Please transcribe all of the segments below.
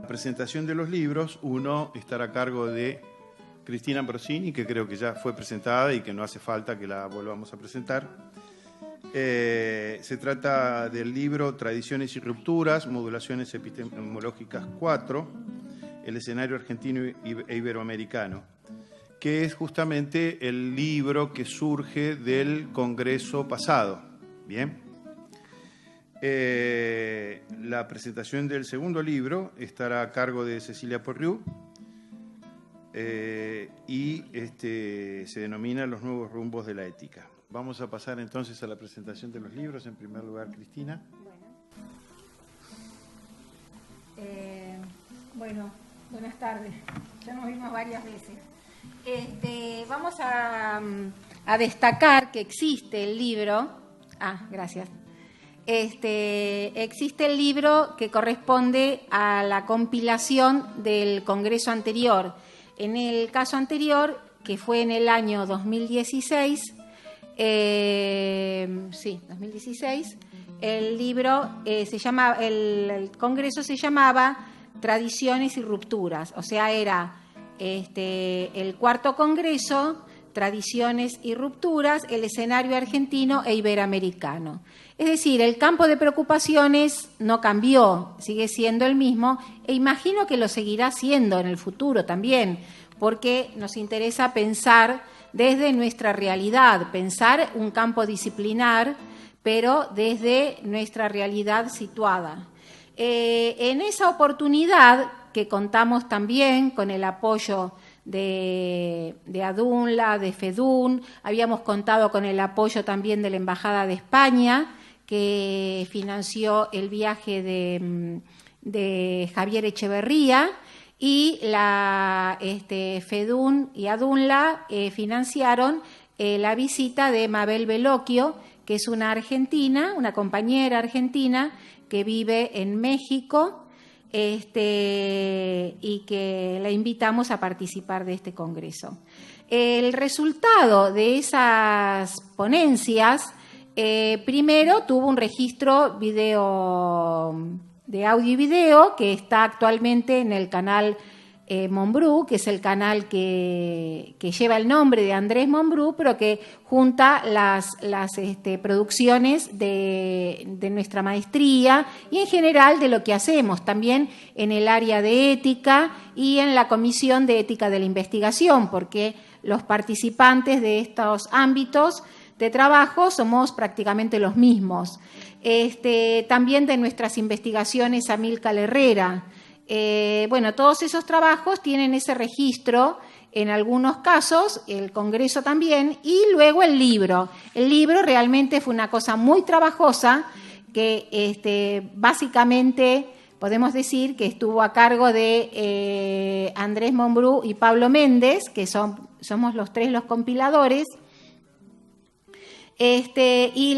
Presentación de los libros, uno estará a cargo de Cristina Ambrosini, que creo que ya fue presentada y que no hace falta que la volvamos a presentar. Se trata del libro Tradiciones y Rupturas, Modulaciones Epistemológicas 4, el escenario argentino e iberoamericano, que es justamente el libro que surge del Congreso pasado. Bien. La presentación del segundo libro estará a cargo de Cecilia Porriu y se denomina Los nuevos rumbos de la ética. Vamos a pasar entonces a la presentación de los libros. En primer lugar, Cristina. Bueno, buenas tardes. Ya nos vimos varias veces. Vamos a destacar que existe el libro. Gracias. Existe el libro que corresponde a la compilación del Congreso anterior. En el caso anterior, que fue en el año 2016, 2016, el libro el Congreso se llamaba Tradiciones y Rupturas, o sea, era el cuarto Congreso, Tradiciones y Rupturas, el escenario argentino e iberoamericano. Es decir, el campo de preocupaciones no cambió, sigue siendo el mismo, e imagino que lo seguirá siendo en el futuro también, porque nos interesa pensar desde nuestra realidad, pensar un campo disciplinar, pero desde nuestra realidad situada. En esa oportunidad, que contamos también con el apoyo de ADUNLA, de FEDUN, habíamos contado con el apoyo también de la Embajada de España, que financió el viaje de Javier Echeverría, y la FEDUN y ADUNLA financiaron la visita de Mabel Bellocchio, que es una argentina, una compañera argentina que vive en México, y que la invitamos a participar de este congreso. El resultado de esas ponencias, primero tuvo un registro de audio y video que está actualmente en el canal Monbrú, que es el canal que lleva el nombre de Andrés Monbrú, pero que junta las producciones de nuestra maestría y en general de lo que hacemos también en el área de ética y en la Comisión de Ética de la Investigación, porque los participantes de estos ámbitos de trabajo somos prácticamente los mismos. También de nuestras investigaciones Amílcar Herrera. Todos esos trabajos tienen ese registro, en algunos casos, el Congreso también, y luego el libro. El libro realmente fue una cosa muy trabajosa que básicamente podemos decir que estuvo a cargo de Andrés Monbrú y Pablo Méndez, que somos los tres los compiladores, y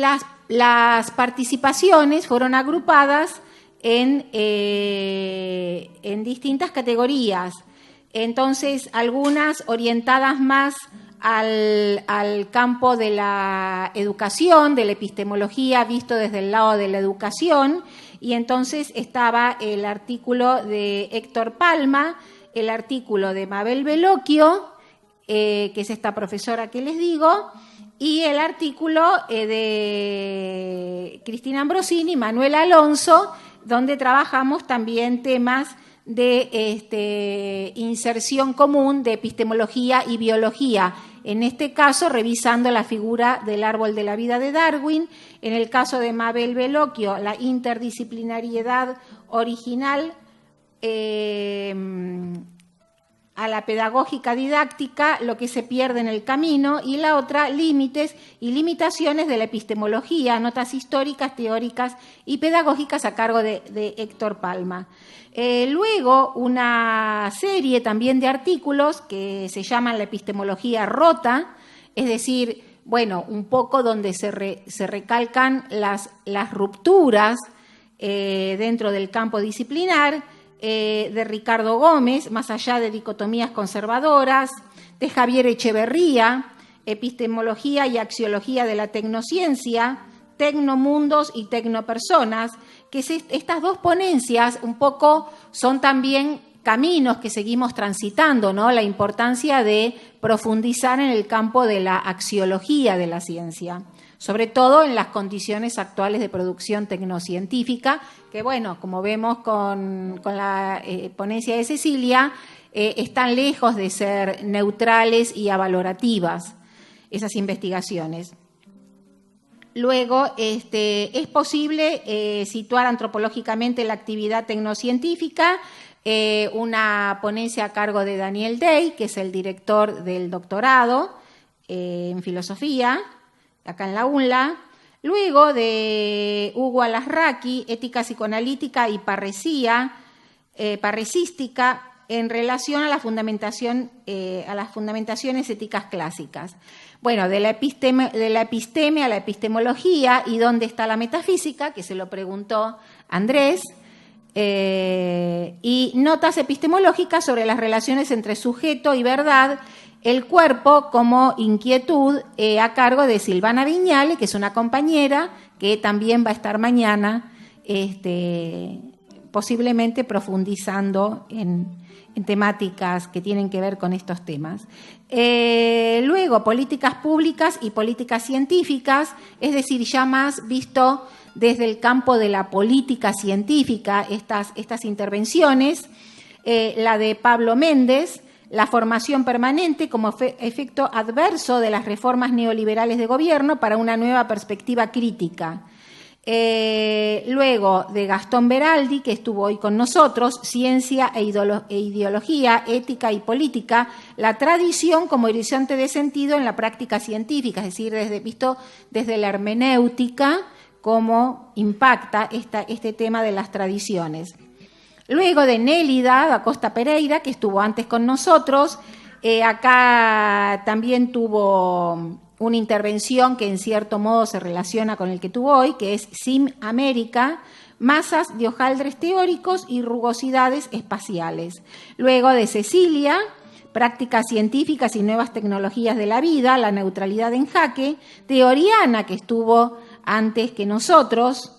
las participaciones fueron agrupadas en distintas categorías. Entonces, algunas orientadas más al campo de la educación, de la epistemología, visto desde el lado de la educación, y entonces estaba el artículo de Héctor Palma, el artículo de Mabel Bellocchio, que es esta profesora que les digo, y el artículo de Cristina Ambrosini y Manuel Alonso, donde trabajamos también temas de inserción común de epistemología y biología. En este caso, revisando la figura del árbol de la vida de Darwin. En el caso de Mabel Bellocchio, la interdisciplinariedad original a la pedagógica didáctica, lo que se pierde en el camino, y la otra, límites y limitaciones de la epistemología, notas históricas, teóricas y pedagógicas, a cargo de Héctor Palma. Luego, una serie también de artículos que se llaman La epistemología rota, es decir, un poco donde se recalcan las rupturas dentro del campo disciplinar, de Ricardo Gómez, Más allá de dicotomías conservadoras, de Javier Echeverría, Epistemología y axiología de la tecnociencia, Tecnomundos y Tecnopersonas, que estas dos ponencias un poco son también caminos que seguimos transitando, ¿no? La importancia de profundizar en el campo de la axiología de la ciencia, sobre todo en las condiciones actuales de producción tecnocientífica, que bueno, como vemos con la ponencia de Cecilia, están lejos de ser neutrales y avalorativas esas investigaciones. Luego, es posible situar antropológicamente la actividad tecnocientífica, una ponencia a cargo de Daniel Day, que es el director del doctorado en filosofía, acá en la UNLA. Luego de Hugo Alasraqui, ética psicoanalítica y parresística en relación a la fundamentación, a las fundamentaciones éticas clásicas. Bueno, de la episteme a la epistemología y dónde está la metafísica, que se lo preguntó Andrés, y notas epistemológicas sobre las relaciones entre sujeto y verdad, el cuerpo como inquietud, a cargo de Silvana Viñale, que es una compañera que también va a estar mañana, posiblemente profundizando en temáticas que tienen que ver con estos temas. Luego, políticas públicas y políticas científicas, es decir, ya más visto desde el campo de la política científica, estas intervenciones, la de Pablo Méndez, la formación permanente como efecto adverso de las reformas neoliberales de gobierno para una nueva perspectiva crítica. Luego de Gastón Beraldi, que estuvo hoy con nosotros, Ciencia e Ideología, Ética y Política, la tradición como horizonte de sentido en la práctica científica, es decir, visto desde la hermenéutica, cómo impacta este tema de las tradiciones. Luego de Nélida Acosta Pereira, que estuvo antes con nosotros, acá también tuvo una intervención que en cierto modo se relaciona con el que tuvo hoy, que es SIM América, masas de hojaldres teóricos y rugosidades espaciales. Luego de Cecilia, prácticas científicas y nuevas tecnologías de la vida, la neutralidad en jaque, de Oriana, que estuvo antes que nosotros,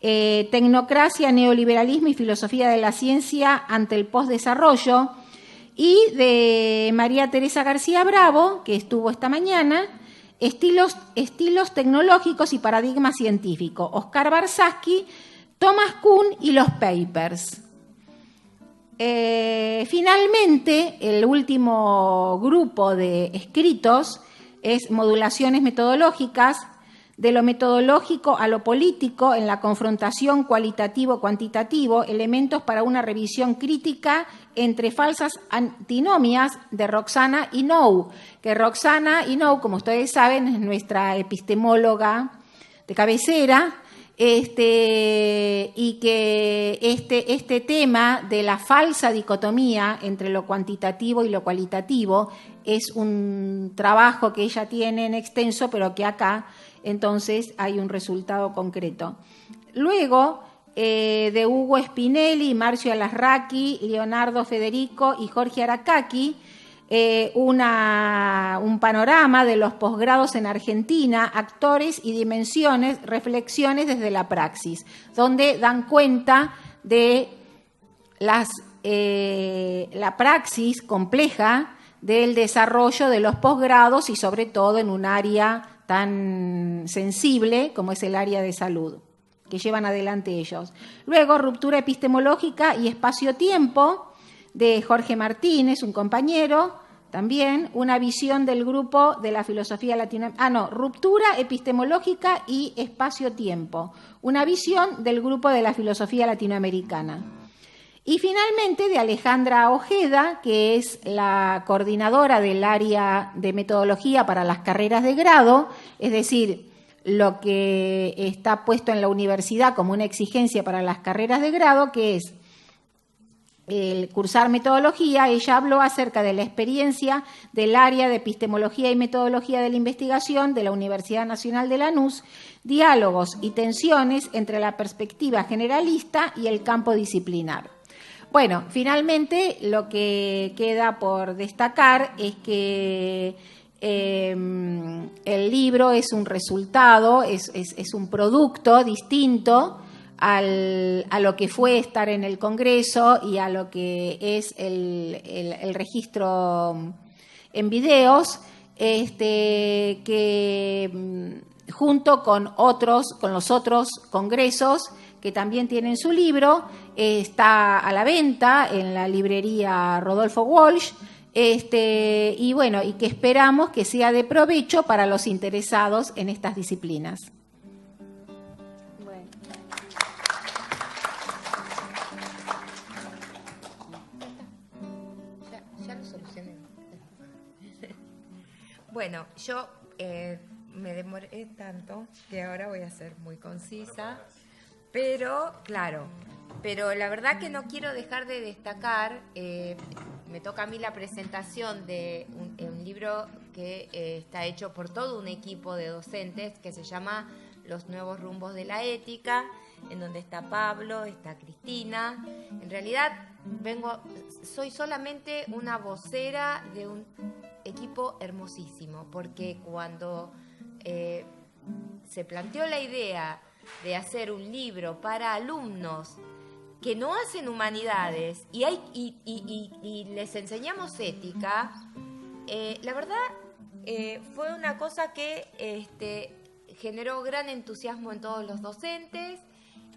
tecnocracia, neoliberalismo y filosofía de la ciencia ante el postdesarrollo, y de María Teresa García Bravo, que estuvo esta mañana, estilos tecnológicos y paradigma científico, Oscar Barsaski, Thomas Kuhn y los papers. Finalmente, el último grupo de escritos es modulaciones metodológicas, de lo metodológico a lo político en la confrontación cualitativo-cuantitativo, elementos para una revisión crítica entre falsas antinomias, de Roxana Inoue, que Roxana Inoue, como ustedes saben, es nuestra epistemóloga de cabecera, y que este tema de la falsa dicotomía entre lo cuantitativo y lo cualitativo es un trabajo que ella tiene en extenso, pero que acá entonces hay un resultado concreto. Luego, de Hugo Spinelli, Marcio Alasraqui, Leonardo Federico y Jorge Aracaki, un panorama de los posgrados en Argentina, actores y dimensiones, reflexiones desde la praxis, donde dan cuenta de la praxis compleja del desarrollo de los posgrados y sobre todo en un área tan sensible como es el área de salud, que llevan adelante ellos. Luego, ruptura epistemológica y espacio-tiempo, de Jorge Martínez, un compañero, también una visión del grupo de la filosofía latinoamericana. Ruptura epistemológica y espacio-tiempo, una visión del grupo de la filosofía latinoamericana. Y finalmente de Alejandra Ojeda, que es la coordinadora del área de metodología para las carreras de grado, es decir, lo que está puesto en la universidad como una exigencia para las carreras de grado, que es el cursar metodología. Ella habló acerca de la experiencia del área de epistemología y metodología de la investigación de la Universidad Nacional de Lanús, diálogos y tensiones entre la perspectiva generalista y el campo disciplinar. Bueno, finalmente lo que queda por destacar es que el libro es un resultado, es un producto distinto a lo que fue estar en el Congreso y a lo que es el registro en videos, que junto con los otros congresos que también tienen su libro, está a la venta en la librería Rodolfo Walsh, y bueno, y que esperamos que sea de provecho para los interesados en estas disciplinas. Bueno. Ya lo solucioné. Bueno, yo me demoré tanto que ahora voy a ser muy concisa, pero claro, pero la verdad que no quiero dejar de destacar, me toca a mí la presentación de un libro que está hecho por todo un equipo de docentes que se llama Los nuevos rumbos de la ética, en donde está Pablo, está Cristina. En realidad soy solamente una vocera de un equipo hermosísimo, porque cuando se planteó la idea de hacer un libro para alumnos que no hacen humanidades y les enseñamos ética, la verdad fue una cosa que generó gran entusiasmo en todos los docentes,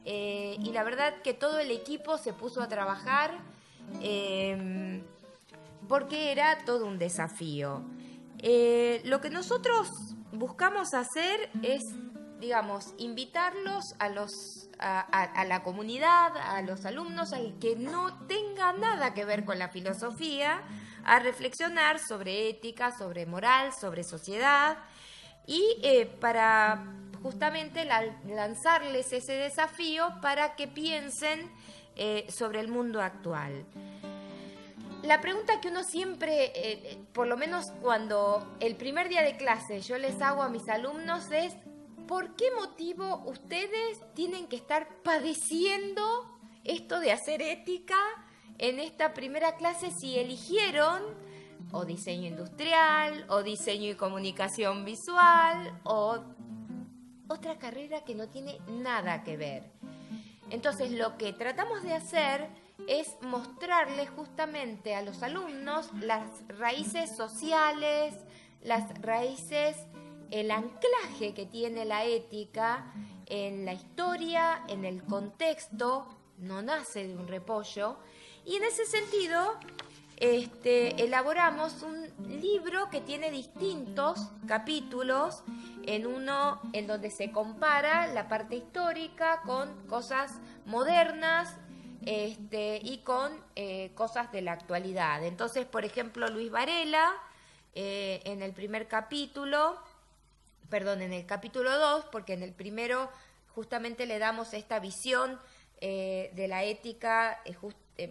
y la verdad que todo el equipo se puso a trabajar porque era todo un desafío. Lo que nosotros buscamos hacer es, digamos, invitarlos a la comunidad, a los alumnos, al que no tenga nada que ver con la filosofía, a reflexionar sobre ética, sobre moral, sobre sociedad, y para justamente lanzarles ese desafío para que piensen sobre el mundo actual. La pregunta que uno siempre, por lo menos cuando el primer día de clase yo les hago a mis alumnos es: ¿por qué motivo ustedes tienen que estar padeciendo esto de hacer ética en esta primera clase si eligieron o diseño industrial, o diseño y comunicación visual, o otra carrera que no tiene nada que ver? Entonces, lo que tratamos de hacer es mostrarles justamente a los alumnos las raíces sociales, las raíces, el anclaje que tiene la ética en la historia, en el contexto, no nace de un repollo, y en ese sentido elaboramos un libro que tiene distintos capítulos, en uno en donde se compara la parte histórica con cosas modernas y con cosas de la actualidad. Entonces, por ejemplo, Luis Varela, en el capítulo 2, porque en el primero justamente le damos esta visión de la ética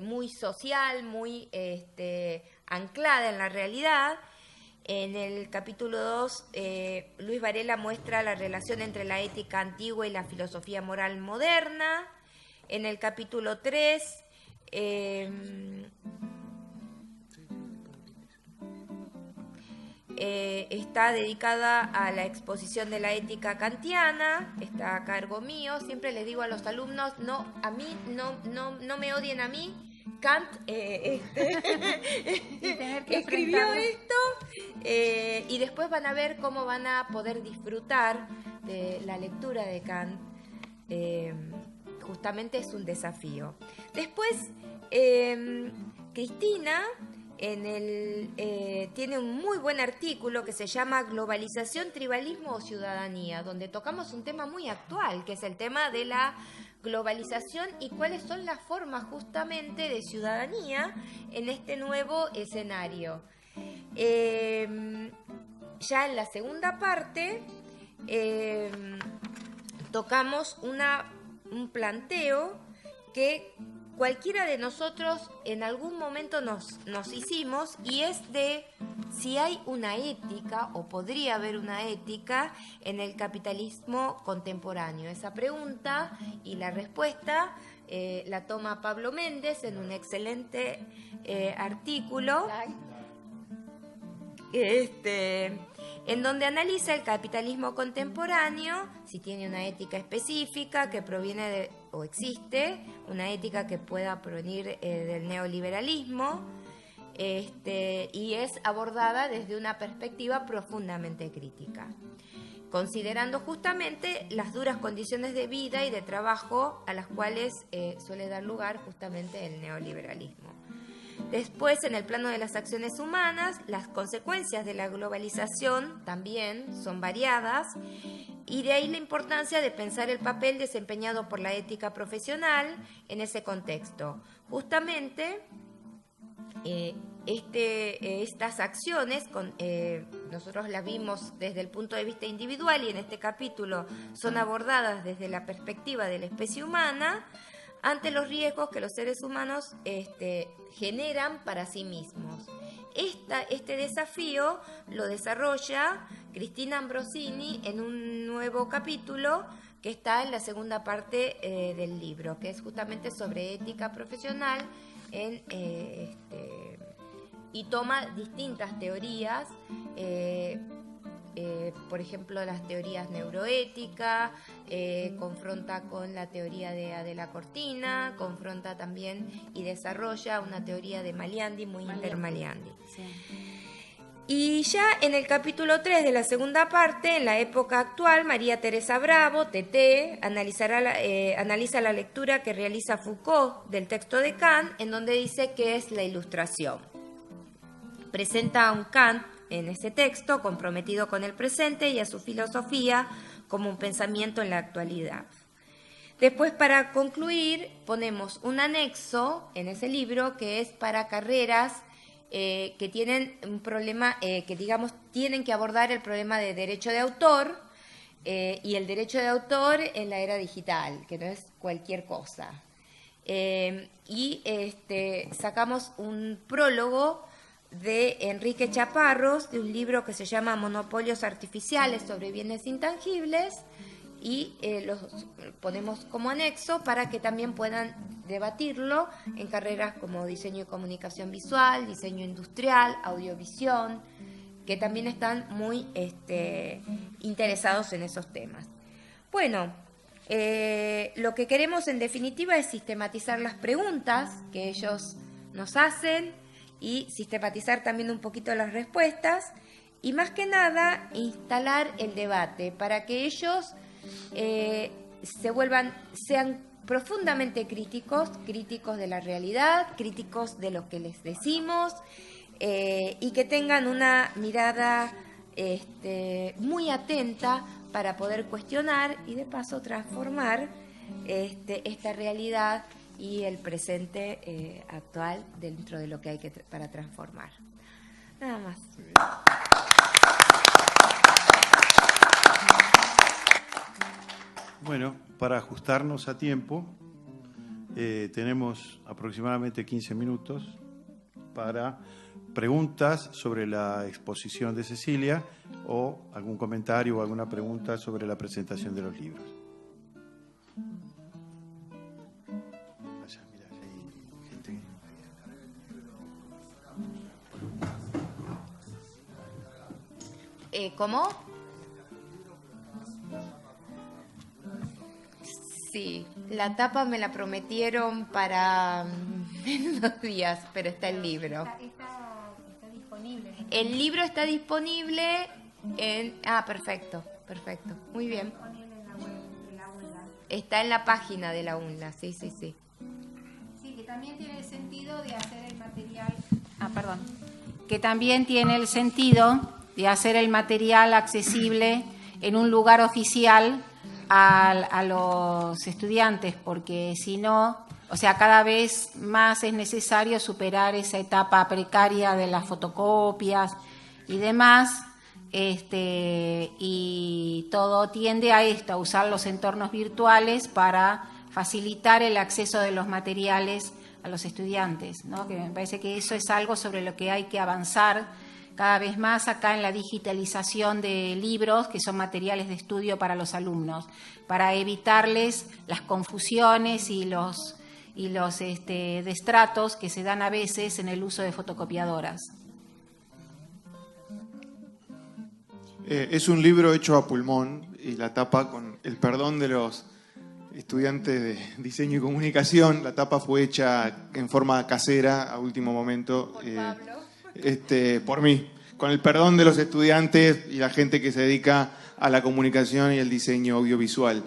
muy social, muy anclada en la realidad. En el capítulo 2, Luis Varela muestra la relación entre la ética antigua y la filosofía moral moderna. En el capítulo 3, está dedicada a la exposición de la ética kantiana, está a cargo mío. Siempre les digo a los alumnos, no me odien a mí, Kant escribió esto, y después van a ver cómo van a poder disfrutar de la lectura de Kant. Justamente es un desafío. Después, Cristina tiene un muy buen artículo que se llama Globalización, Tribalismo o Ciudadanía, donde tocamos un tema muy actual, que es el tema de la globalización y cuáles son las formas justamente de ciudadanía en este nuevo escenario. Ya en la segunda parte tocamos un planteo que cualquiera de nosotros en algún momento nos hicimos, y es de si hay una ética o podría haber una ética en el capitalismo contemporáneo. Esa pregunta y la respuesta la toma Pablo Méndez en un excelente artículo en donde analiza el capitalismo contemporáneo, si tiene una ética específica que proviene o existe una ética que pueda provenir del neoliberalismo, y es abordada desde una perspectiva profundamente crítica, considerando justamente las duras condiciones de vida y de trabajo a las cuales suele dar lugar justamente el neoliberalismo. Después, en el plano de las acciones humanas, las consecuencias de la globalización también son variadas, y de ahí la importancia de pensar el papel desempeñado por la ética profesional en ese contexto. Justamente, estas acciones, nosotros las vimos desde el punto de vista individual, y en este capítulo son abordadas desde la perspectiva de la especie humana, ante los riesgos que los seres humanos generan para sí mismos. Este desafío lo desarrolla Cristina Ambrosini en un nuevo capítulo que está en la segunda parte del libro, que es justamente sobre ética profesional, y toma distintas teorías, por ejemplo, las teorías neuroéticas, confronta con la teoría de Adela Cortina, confronta también y desarrolla una teoría de Maliandi, muy Inter-Maliandi. Sí. Y ya en el capítulo 3 de la segunda parte, en la época actual, María Teresa Bravo, TT, analiza la lectura que realiza Foucault del texto de Kant, en donde dice que es la ilustración. Presenta a un Kant en ese texto comprometido con el presente y a su filosofía como un pensamiento en la actualidad. Después, para concluir, ponemos un anexo en ese libro que es para carreras que tienen un problema, que digamos tienen que abordar el problema de derecho de autor, y el derecho de autor en la era digital, que no es cualquier cosa. Y sacamos un prólogo de Enrique Chaparros, de un libro que se llama Monopolios Artificiales sobre Bienes Intangibles, y los ponemos como anexo para que también puedan debatirlo en carreras como diseño y comunicación visual, diseño industrial, audiovisión, que también están muy interesados en esos temas. Bueno, lo que queremos en definitiva es sistematizar las preguntas que ellos nos hacen y sistematizar también un poquito las respuestas, y más que nada instalar el debate para que ellos sean profundamente críticos de la realidad, críticos de lo que les decimos, y que tengan una mirada muy atenta para poder cuestionar y de paso transformar esta realidad y el presente actual dentro de lo que hay para transformar. Nada más. Bueno, para ajustarnos a tiempo, tenemos aproximadamente 15 minutos para preguntas sobre la exposición de Cecilia o algún comentario o alguna pregunta sobre la presentación de los libros. Allá, mira, hay gente que... ¿Cómo? Sí, la tapa me la prometieron para en 2 días, pero está el libro. Está disponible. El libro está disponible en... perfecto, muy bien. Está en la página de la UNLA, sí. Sí, que también tiene el sentido de hacer el material... Que también tiene el sentido de hacer el material accesible en un lugar oficial a los estudiantes, porque si no, o sea, cada vez más es necesario superar esa etapa precaria de las fotocopias y demás, y todo tiende a esto, a usar los entornos virtuales para facilitar el acceso de los materiales a los estudiantes, ¿no? Que me parece que eso es algo sobre lo que hay que avanzar cada vez más acá en la digitalización de libros, que son materiales de estudio para los alumnos, para evitarles las confusiones y los destratos que se dan a veces en el uso de fotocopiadoras. Es un libro hecho a pulmón, y la tapa, con el perdón de los estudiantes de diseño y comunicación. La tapa fue hecha en forma casera a último momento. Por Pablo. Por mí, con el perdón de los estudiantes y la gente que se dedica a la comunicación y el diseño audiovisual.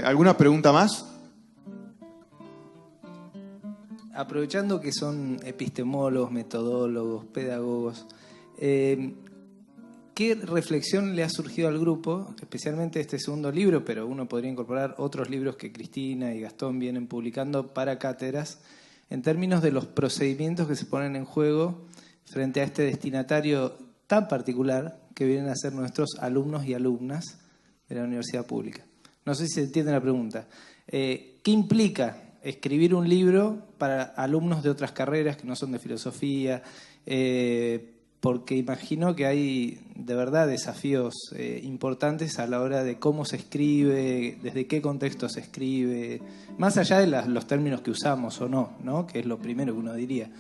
¿Alguna pregunta más? Aprovechando que son epistemólogos, metodólogos, pedagogos, ¿qué reflexión le ha surgido al grupo, especialmente este segundo libro, pero uno podría incorporar otros libros que Cristina y Gastón vienen publicando para cátedras, en términos de los procedimientos que se ponen en juego frente a este destinatario tan particular que vienen a ser nuestros alumnos y alumnas de la universidad pública? No sé si se entiende la pregunta. ¿Qué implica escribir un libro para alumnos de otras carreras que no son de filosofía? Porque imagino que hay de verdad desafíos importantes a la hora de cómo se escribe, desde qué contexto se escribe, más allá de los términos que usamos o no, que es lo primero que uno diría.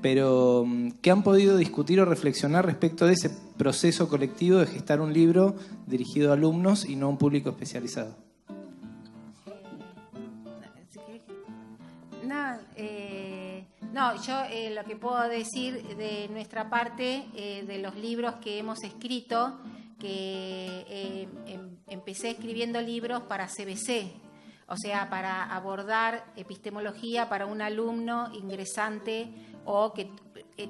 Pero, ¿qué han podido discutir o reflexionar respecto de ese proceso colectivo de gestar un libro dirigido a alumnos y no a un público especializado? No, yo lo que puedo decir de nuestra parte, de los libros que hemos escrito, que empecé escribiendo libros para CBC, o sea, para abordar epistemología para un alumno ingresante o que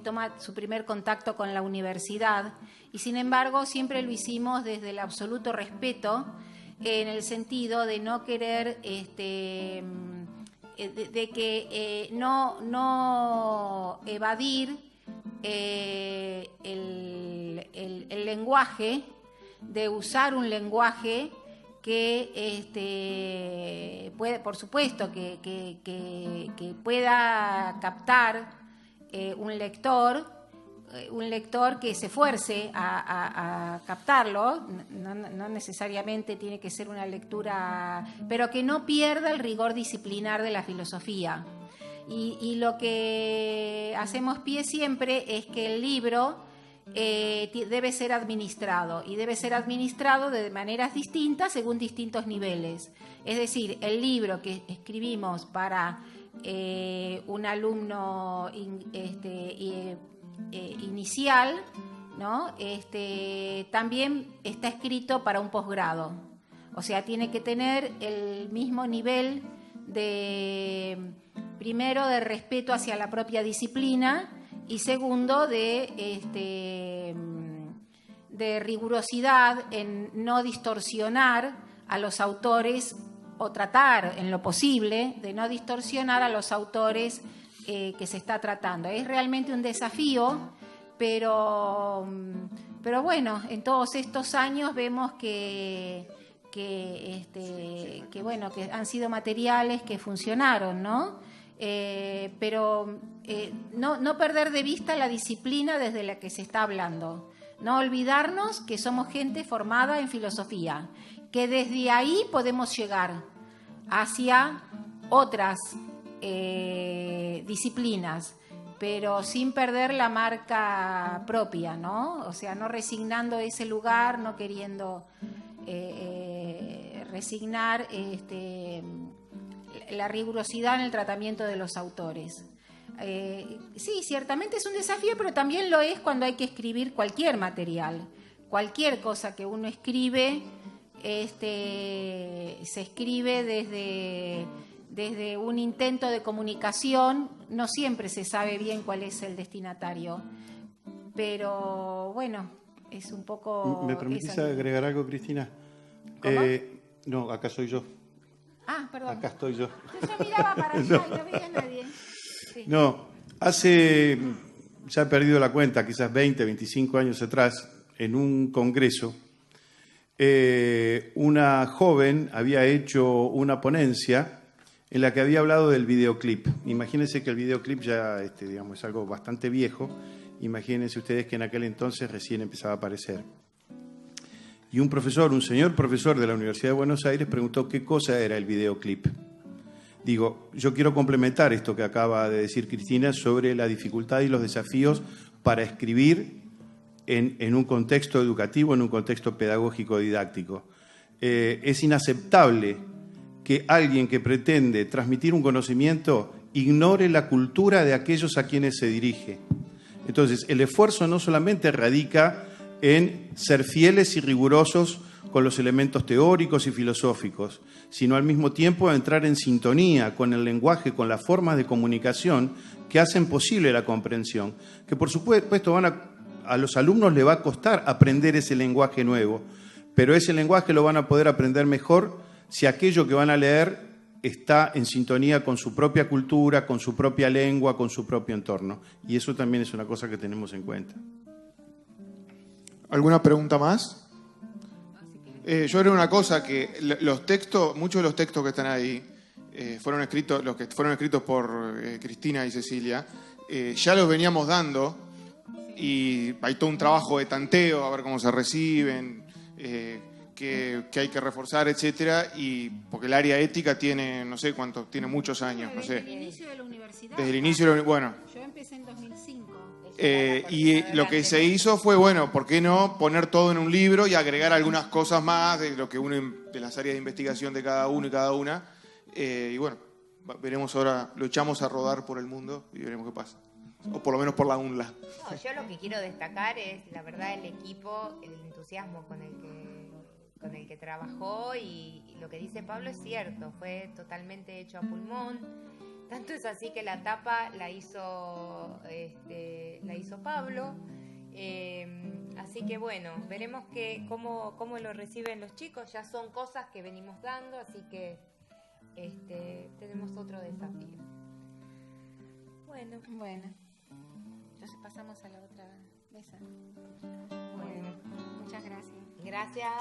toma su primer contacto con la universidad. Y sin embargo, siempre lo hicimos desde el absoluto respeto, en el sentido de no querer de que no evadir el lenguaje, de usar un lenguaje que puede, por supuesto, que pueda captar un lector que se esfuerce a captarlo, no necesariamente tiene que ser una lectura, pero que no pierda el rigor disciplinar de la filosofía. Y lo que hacemos pie siempre es que el libro debe ser administrado, y debe ser administrado de maneras distintas según distintos niveles. Es decir, el libro que escribimos para un alumno inicial, ¿no? También está escrito para un posgrado. O sea, tiene que tener el mismo nivel primero de respeto hacia la propia disciplina, y segundo de rigurosidad en no distorsionar a los autores, o tratar en lo posible de no distorsionar a los autores que se está tratando. Es realmente un desafío, pero bueno, en todos estos años vemos que han sido materiales que funcionaron, ¿no? Pero no perder de vista la disciplina desde la que se está hablando. No olvidarnos que somos gente formada en filosofía, que desde ahí podemos llegar hacia otras disciplinas, pero sin perder la marca propia, ¿no? O sea, no resignando ese lugar, no queriendo resignar la rigurosidad en el tratamiento de los autores. Sí, ciertamente es un desafío, pero también lo es cuando hay que escribir cualquier material. Cualquier cosa que uno escribe, se escribe desde un intento de comunicación. No siempre se sabe bien cuál es el destinatario, pero bueno, es un poco... ¿Me permitís agregar algo, Cristina? ¿Cómo? No, acá soy yo. Ah, perdón. Acá estoy yo. Yo miraba para allá y no veía a nadie. Sí. No, hace, ya he perdido la cuenta, quizás 20, 25 años atrás, en un congreso, una joven había hecho una ponencia en la que había hablado del videoclip. Imagínense que el videoclip ya es algo bastante viejo. Imagínense ustedes que en aquel entonces recién empezaba a aparecer. Y un señor profesor de la Universidad de Buenos Aires preguntó qué cosa era el videoclip. Digo, yo quiero complementar esto que acaba de decir Cristina sobre la dificultad y los desafíos para escribir en un contexto educativo, en un contexto pedagógico didáctico. Es inaceptable que alguien que pretende transmitir un conocimiento ignore la cultura de aquellos a quienes se dirige. Entonces, el esfuerzo no solamente radica en ser fieles y rigurosos con los elementos teóricos y filosóficos, sino al mismo tiempo entrar en sintonía con el lenguaje, con las formas de comunicación que hacen posible la comprensión, que por supuesto a los alumnos les va a costar aprender ese lenguaje nuevo, pero ese lenguaje lo van a poder aprender mejor si aquello que van a leer está en sintonía con su propia cultura, con su propia lengua, con su propio entorno. Y eso también es una cosa que tenemos en cuenta. ¿Alguna pregunta más? Yo creo una cosa, que los textos, muchos de los textos que están ahí, los que fueron escritos por Cristina y Cecilia, ya los veníamos dando y hay todo un trabajo de tanteo, a ver cómo se reciben, que hay que reforzar, etcétera, y porque el área ética tiene, no sé cuánto, tiene muchos años, no sé. Desde el inicio de la universidad. Desde el inicio, bueno. Yo empecé en 2005. Y lo que se hizo fue, bueno, ¿por qué no poner todo en un libro y agregar algunas cosas más de lo que de las áreas de investigación de cada uno y cada una? Y bueno, veremos ahora, lo echamos a rodar por el mundo y veremos qué pasa. O por lo menos por la UNLA. No, yo lo que quiero destacar es, la verdad, el equipo, el entusiasmo con el que trabajó, y lo que dice Pablo es cierto, fue totalmente hecho a pulmón. Tanto es así que la tapa la hizo Pablo. Así que bueno, veremos cómo lo reciben los chicos. Ya son cosas que venimos dando, así que tenemos otro desafío. Bueno, Entonces pasamos a la otra mesa. Bueno. Muchas gracias. Gracias.